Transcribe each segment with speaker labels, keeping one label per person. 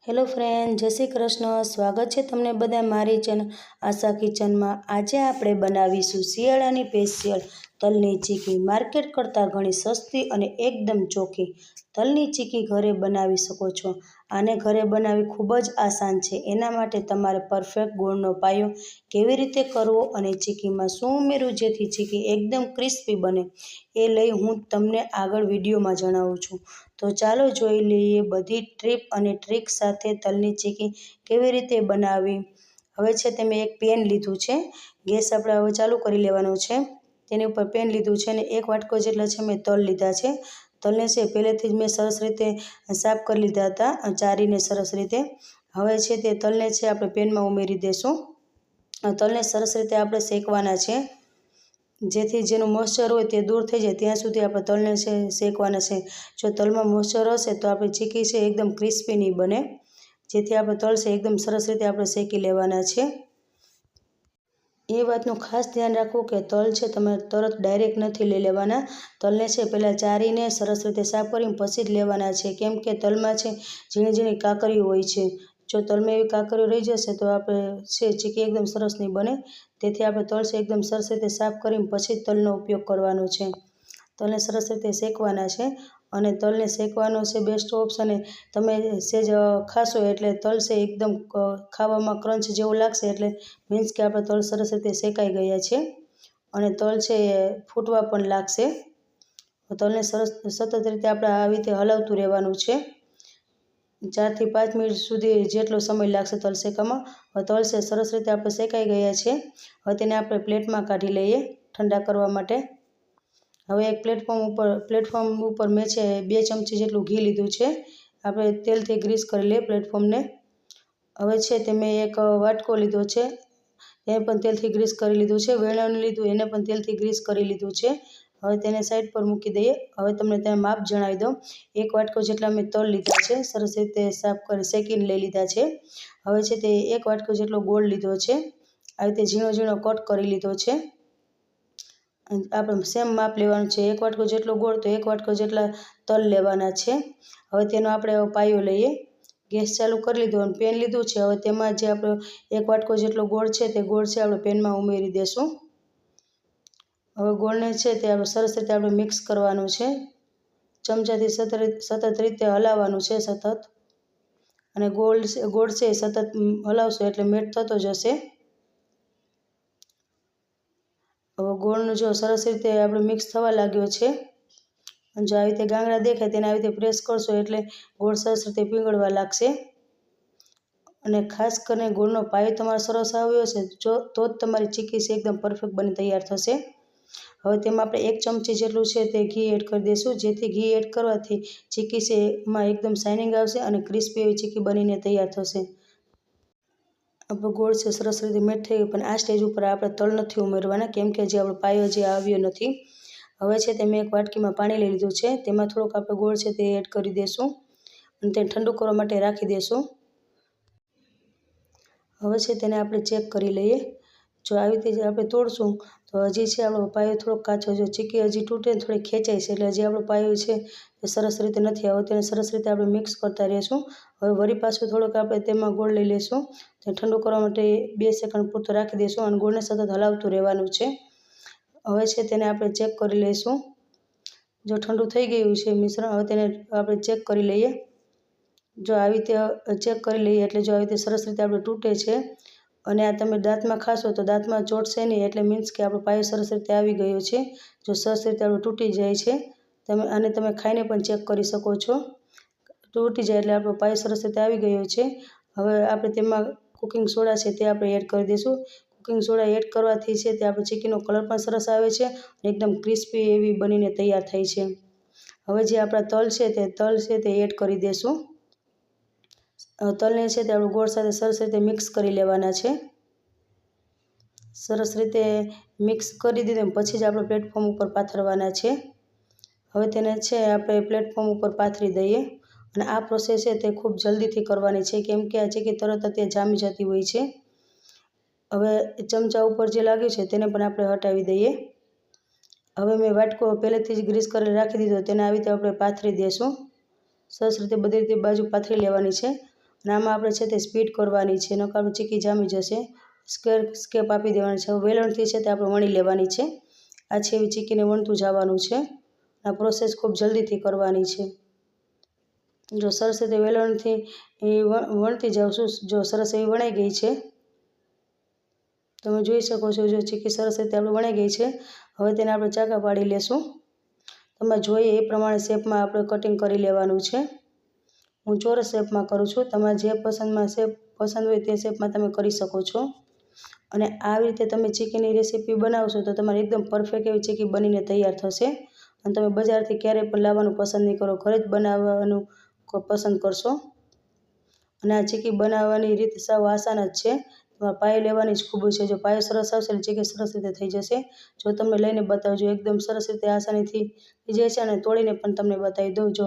Speaker 1: Hello friend, જય શ્રી કૃષ્ણ. સ્વાગત છે તમને બધા મારી ચેનલ આશા કિચનમાં. આજે આપણે બનાવીશું શિયાળાની સ્પેશિયલ તલની ચીકી. માર્કેટ કરતાં ઘણી સસ્તી અને એકદમ ચોખ્ખી તલની ચીકી ઘરે બનાવી શકો છો. આને ઘરે બનાવવી ખૂબ જ આસાન છે. એના માટે તમારે પરફેક્ટ ગોળનો પાયો કેવી રીતે કરવો અને ચીકીમાં શું ઉમેરવું જેથી ચીકી એકદમ ક્રિસ્પી બને એ લઈ હું તમને આગળ વિડીયોમાં જણાવું છું. તો ચાલો જોઈ લઈએ બધી ટીપ અને ટ્રીક સાથે તલની ચીકી કેવી રીતે બનાવવી. હવે છે તે મેં એક પેન લીધું છે. ગેસ આપણે હવે ચાલુ કરી લેવાનો છે. તેની ઉપર પેન લીધું છે અને 1 વાટકો જેટલા છે મેં તલ લીધા છે. તલને છે પહેલેથી જ મેં સરસ રીતે સાફ કરી લીધા હતા, ચારીને સરસ રીતે. હવે છે તે તલને છે આપણે પેનમાં ઉમેરી દઈશું. તલને સરસ રીતે આપણે શેકવાના છે, જેથી જેનું મોઇસ્ચર હોય તે દૂર થઈ જાય ત્યાં સુધી આપણે તલને છે શેકવાના છે. જો તલમાં મોઇસ્ચર હશે તો આપણી ચીકી છે એકદમ ક્રિસ્પી નહીં બને. જેથી આપણે તલ છે એકદમ સરસ રીતે આપણે શેકી લેવાના છે. એ વાતનું ખાસ ધ્યાન રાખવું કે તલ છે તમે તરત ડાયરેક્ટ નથી લઈ લેવાના. તલને છે પહેલાં ચારીને સરસ રીતે સાફ કરીને પછી જ લેવાના છે, કેમ કે તલમાં છે ઝીણી ઝીણી કાકરીઓ હોય છે. જો તલમાં એવી કાકરીઓ રહી જશે તો આપણે છે ચીકી એકદમ સરસ નહીં બને. તેથી આપણે તલ છે એકદમ સરસ રીતે સાફ કરીને પછી જ તલનો ઉપયોગ કરવાનો છે. તલને સરસ રીતે શેકવાના છે અને તલને શેકવાનો છે બેસ્ટ ઓપ્શન. તમે સેજ ખાશો એટલે તલ છે એકદમ ખાવામાં ક્રંચ જેવું લાગશે, એટલે મીન્સ કે આપણે તલ સરસ રીતે શેકાઈ ગયા છે અને તલ છે એ ફૂટવા પણ લાગશે. તલને સતત રીતે આપણે આવી રીતે હલાવતું રહેવાનું છે. 4 થી 5 મિનિટ સુધી જેટલો સમય લાગશે તલ શેકવામાં. હવે તલ છે સરસ રીતે આપણે શેકાઈ ગયા છે. હવે તેને આપણે પ્લેટમાં કાઢી લઈએ ઠંડા કરવા માટે. હવે એક પ્લેટફોર્મ ઉપર મેં છે 2 ચમચી જેટલું ઘી લીધું છે. આપણે તેલથી ગ્રીસ કરી લઈએ પ્લેટફોર્મને. હવે છે તે મેં એક વાટકો લીધો છે, એને પણ તેલથી ગ્રીસ કરી લીધું છે. વેલણ લીધું, એને પણ તેલથી ગ્રીસ કરી લીધું છે. હવે તેને સાઈડ પર મૂકી દઈએ. હવે તમને ત્યાં માપ જણાવી દઉં. 1 વાટકો જેટલા મેં તલ લીધા છે, સરસ રીતે સાફ કરી શેકીને લઈ લીધા છે. હવે છે તે 1 વાટકો જેટલો ગોળ લીધો છે, આવી રીતે ઝીણો ઝીણો કટ કરી લીધો છે. આપણે સેમ માપ લેવાનું છે. 1 વાટકો જેટલો ગોળ તો 1 વાટકો જેટલા તલ લેવાના છે. હવે તેનો આપણે પાયો લઈએ. ગેસ ચાલુ કરી લીધો અને પેન લીધું છે. હવે તેમાં જે આપણો 1 વાટકો જેટલો ગોળ છે તે ગોળ છે આપણે પેનમાં ઉમેરી દઈશું. હવે ગોળને છે તે આપણે સરસ રીતે આપણે મિક્સ કરવાનું છે. ચમચાથી સતત રીતે હલાવવાનું છે સતત, અને ગોળ છે એ સતત હલાવશો એટલે મેટ થતો જશે. હવે ગોળનું જો સરસ રીતે આપણે મિક્સ થવા લાગ્યો છે. જો આવી રીતે ગાંગડા દેખાય તેને આવી રીતે પ્રેસ કરશો એટલે ગોળ સરસ રીતે પીગળવા લાગશે. અને ખાસ કરીને ગોળનો પાયો તમારો સરસ આવ્યો છે તો જ તમારી ચીકી છે એકદમ પરફેક્ટ બની તૈયાર થશે. હવે તેમાં આપણે 1 ચમચી જેટલું છે તે ઘી એડ કરી દઈશું, જેથી ઘી એડ કરવાથી ચીકી છે એમાં એકદમ શાઇનિંગ આવશે અને ક્રિસ્પી એવી ચીકી બનીને તૈયાર થશે. આપણો ગોળ છે સરસ રીતે મેટ થઈ ગયો, પણ આ સ્ટેજ ઉપર આપણે તલ નથી ઉમેરવાના, કેમ કે જે આપણો પાયો જે આવ્યો નથી. હવે છે તે મેં એક વાટકીમાં પાણી લઈ લીધું છે. તેમાં થોડોક આપણે ગોળ છે તે એડ કરી દઈશું અને તેને ઠંડુ કરવા માટે રાખી દઈશું. હવે છે તેને આપણે ચેક કરી લઈએ. જો આવી રીતે આપણે તોડશું તો હજી છે આપણો પાયો થોડોક કાચો, જો ચીકી હજી તૂટે ને થોડી ખેંચાય છે, એટલે હજી આપણો પાયો છે તે સરસ રીતે નથી આવ્યો. તેને સરસ રીતે આપણે મિક્સ કરતા રહીશું. હવે વળી પાછું થોડોક આપણે તેમાં ગોળ લઈ લઈશું. તેને ઠંડુ કરવા માટે 2 સેકન્ડ પૂરતો રાખી દઈશું અને ગોળને સતત હલાવતું રહેવાનું છે. હવે છે તેને આપણે ચેક કરી લઈશું. જો ઠંડુ થઈ ગયું છે મિશ્રણ, હવે તેને આપણે ચેક કરી લઈએ. જો આવી રીતે ચેક કરી લઈએ એટલે જો આવી રીતે સરસ રીતે આપણે તૂટે છે અને આ તમે દાંતમાં ખાશો તો દાંતમાં ચોટશે નહીં, એટલે મીન્સ કે આપણો પાયો સરસ રીતે આવી ગયો છે. જો સરસ રીતે આપણું તૂટી જાય છે, તમે ખાઈને પણ ચેક કરી શકો છો. તૂટી જાય એટલે આપણો પાયો સરસ રીતે આવી ગયો છે. હવે આપણે તેમાં કુકિંગ સોડા છે તે આપણે એડ કરી દઈશું. કુકિંગ સોડા એડ કરવાથી છે તે આપણે ચીકીનો કલર પણ સરસ આવે છે અને એકદમ ક્રિસ્પી એવી બનીને તૈયાર થાય છે. હવે જે આપણા તલ છે તે એડ કરી દઈશું. તલને છે તે આપણે ગોળ સાથે સરસ રીતે મિક્સ કરી લેવાના છે. સરસ રીતે મિક્સ કરી દીધું પછી જ આપણે પ્લેટફોર્મ ઉપર પાથરવાના છે. હવે તેને છે આપણે પ્લેટફોર્મ ઉપર પાથરી દઈએ અને આ પ્રોસેસ છે તે ખૂબ જલ્દીથી કરવાની છે, કેમ કે આ ચીકી તરત જ જામી જતી હોય છે. હવે ચમચા ઉપર જે લાગ્યું છે તેને પણ આપણે હટાવી દઈએ. હવે મેં વાટકો પહેલેથી જ ગ્રીસ કરી રાખી દીધો, તેને આવી રીતે આપણે પાથરી દઈશું. સરસ રીતે બધી રીતે બાજુ પાથરી લેવાની છે. અને આમાં આપણે છે તે સ્પીડ કરવાની છે, નકર આપણે ચીકી જામી જશે. સ્કેપ આપી દેવાની છે. વેલણથી છે તે આપણે વણી લેવાની છે. આ છે એવી ચીકીને વણતું જવાનું છે. આ પ્રોસેસ ખૂબ જલ્દીથી કરવાની છે. જો સરસ રીતે વેલણથી વણતી જાવશું. જો સરસ એવી વણાઈ ગઈ છે, તમે જોઈ શકો છો. જો ચીકી સરસ રીતે આપણે વણાઈ ગઈ છે. હવે તેને આપણે ચાકા પાડી લેશું. તમે જોઈએ એ પ્રમાણે શેપમાં આપણે કટિંગ કરી લેવાનું છે. હું ચોરસ શેપમાં કરું છું. તમારે જે શેપ પસંદ હોય તે શેપમાં તમે કરી શકો છો. અને આવી રીતે તમે ચીકીની રેસીપી બનાવશો તો તમારી એકદમ પરફેક્ટ એવી ચીકી બનીને તૈયાર થશે. અને તમે બજારથી ક્યારેય પણ લાવવાનું પસંદ નહીં કરો, ઘરે જ બનાવવાનું પસંદ કરશો. અને આ ચીકી બનાવવાની રીત સાવ આસાન જ છે. તમારે પાયો લેવાની જ ખૂબ છે. જો પાયો સરસ આવશે એટલે ચીકી સરસ રીતે થઈ જશે. જો તમને લઈને બતાવજો, એકદમ સરસ રીતે આસાનીથી થઈ જાય છે. અને તોડીને પણ તમને બતાવી દઉં. જો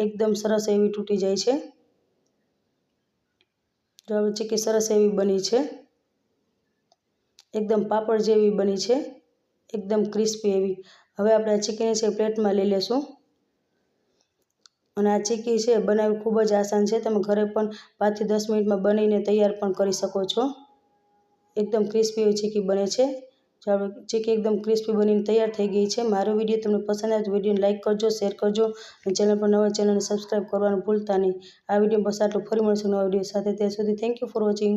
Speaker 1: એકદમ સરસ એવી તૂટી જાય છે. જો હવે ચીકી સરસ એવી બની છે, એકદમ પાપડ જેવી બની છે, એકદમ ક્રિસ્પી એવી. હવે આપણે આ ચીકીને છે પ્લેટમાં લઈ લેશું. અને આ ચીકી છે બનાવવી ખૂબ જ આસાન છે. તમે ઘરે પણ 5 થી 10 મિનિટમાં બનીને તૈયાર પણ કરી શકો છો. એકદમ ક્રિસ્પી એવી ચીકી બને છે. જો આપણે ચીકી એકદમ ક્રિસ્પી બનીને તૈયાર થઈ ગઈ છે. મારો વિડીયો તમને પસંદ આવે તો વિડીયોને લાઇક કરજો, શેર કરજો. અને ચેનલ પર નવા ચેનલને સબસ્ક્રાઈબ કરવાનું ભૂલતા નહીં. આ વિડીયો બસ આટલું. ફરી મળશું નવા વિડીયો સાથે. ત્યાં સુધી થેન્ક યુ ફોર વોચિંગ.